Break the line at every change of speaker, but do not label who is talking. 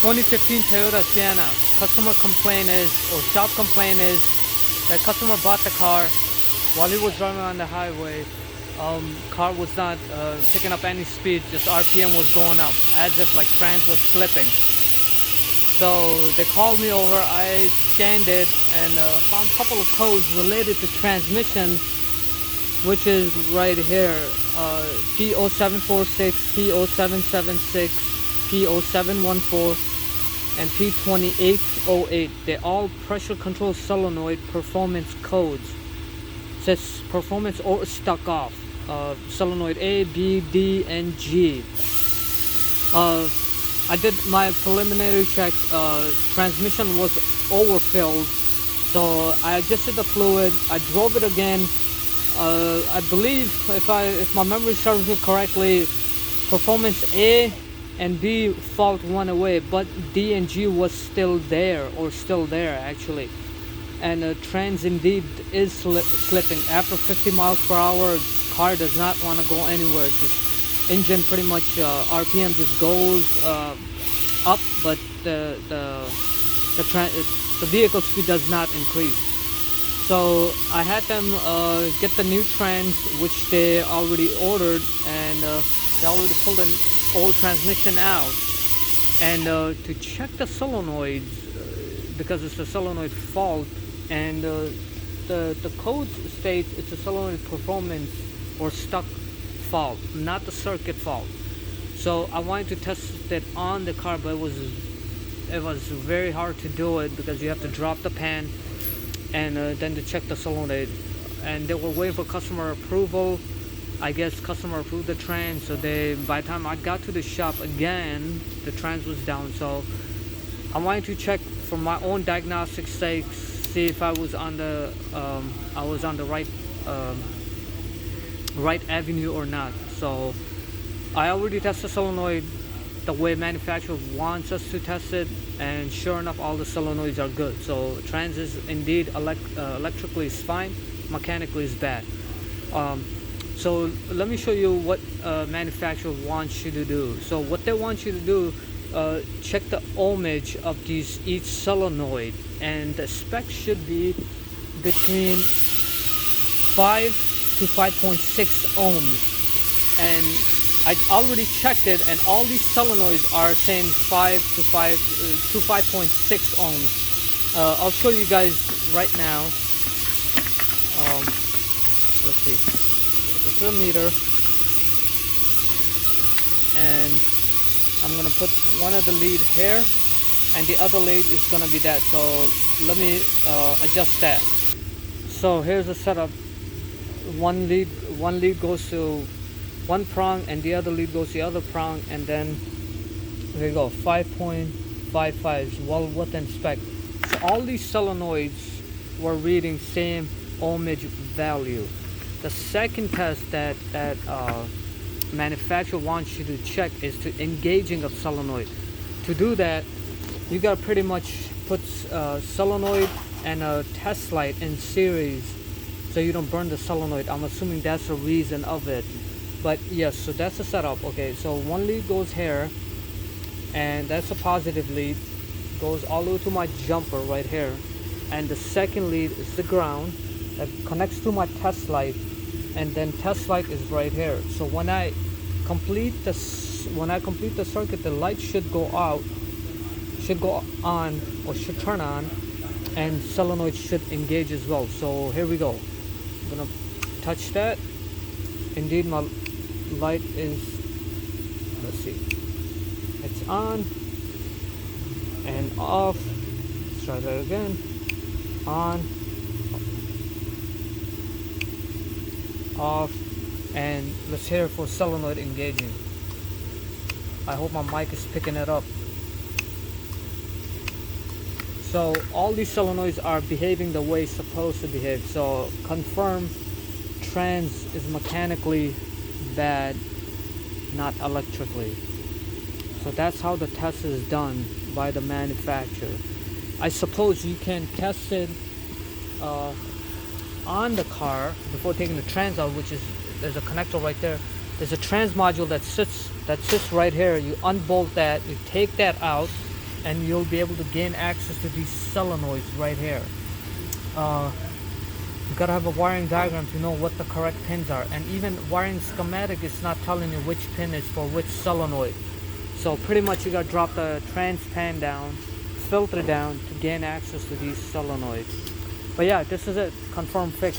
2015 Toyota Sienna. Customer complaint is, or shop complaint is, that customer bought the car while he was driving on the highway. Car was not picking up any speed, just RPM was going up as if like trans was slipping. So they called me over, I scanned it and found a couple of codes related to transmission, which is right here, P0746, P0776, P0714, and P2808. They're all pressure control solenoid performance codes. It says performance or stuck off. Solenoid A, B, D, and G. I did my preliminary check. Transmission was overfilled, so I adjusted the fluid. I drove it again. I believe, if my memory serves me correctly, performance A and B fault went away, but D and G was still there, or still there actually. And trans indeed is slipping. After 50 miles per hour, car does not want to go anywhere. Just engine pretty much RPM just goes up, but the vehicle speed does not increase. So I had them get the new trans, which they already ordered, and they already pulled an old transmission out. And to check the solenoids, because it's a solenoid fault, and the code states it's a solenoid performance or stuck fault, not the circuit fault. So I wanted to test it on the car, but it was very hard to do it because you have to drop the pan and then to check the solenoid, and they were waiting for customer approval. I guess customer approved the trans, so by the time I got to the shop again, the trans was down. So I wanted to check for my own diagnostics sake, see if I was on the right avenue or not. So I already tested solenoid the way manufacturer wants us to test it, and sure enough, all the solenoids are good. So trans is indeed electrically is fine, mechanically is bad. So let me show you what manufacturer wants you to do. So what they want you to do, check the ohmage of each solenoid, and the spec should be between 5 to 5.6 ohms. And I already checked it, and all these solenoids are saying 5 to 5.6 ohms. I'll show you guys right now. Let's see. This is a meter, and I'm gonna put one of the lead here, and the other lead is gonna be that. So let me adjust that. So here's the setup. One lead goes to one prong, and the other lead goes to the other prong, and then there you go, 5.55 is well within spec. So all these solenoids were reading same ohmage value. The second test that manufacturer wants you to check is to engaging of solenoid. To do that, you gotta pretty much put solenoid and a test light in series, so you don't burn the solenoid. I'm assuming that's the reason of it. But yes, so that's the setup. Okay, so one lead goes here, and that's a positive lead, goes all the way to my jumper right here, and the second lead is the ground that connects to my test light, and then test light is right here. So when I complete the circuit, the light should go on, or should turn on, and solenoid should engage as well. So here we go. I'm gonna touch that. Indeed, my light is, let's see, it's on and off. Let's try that again. On, off, and let's hear it for solenoid engaging. I hope my mic is picking it up. So all these solenoids are behaving the way it's supposed to behave. So confirm trans is mechanically bad, not electrically. So that's how the test is done by the manufacturer. I suppose you can test it on the car before taking the trans out, which is, there's a connector right there. There's a trans module that sits right here. You unbolt that, you take that out, and you'll be able to gain access to these solenoids right here. You gotta have a wiring diagram to know what the correct pins are, and even wiring schematic is not telling you which pin is for which solenoid. So pretty much you gotta drop the trans pan down, filter down to gain access to these solenoids. But yeah, this is it. Confirm fix.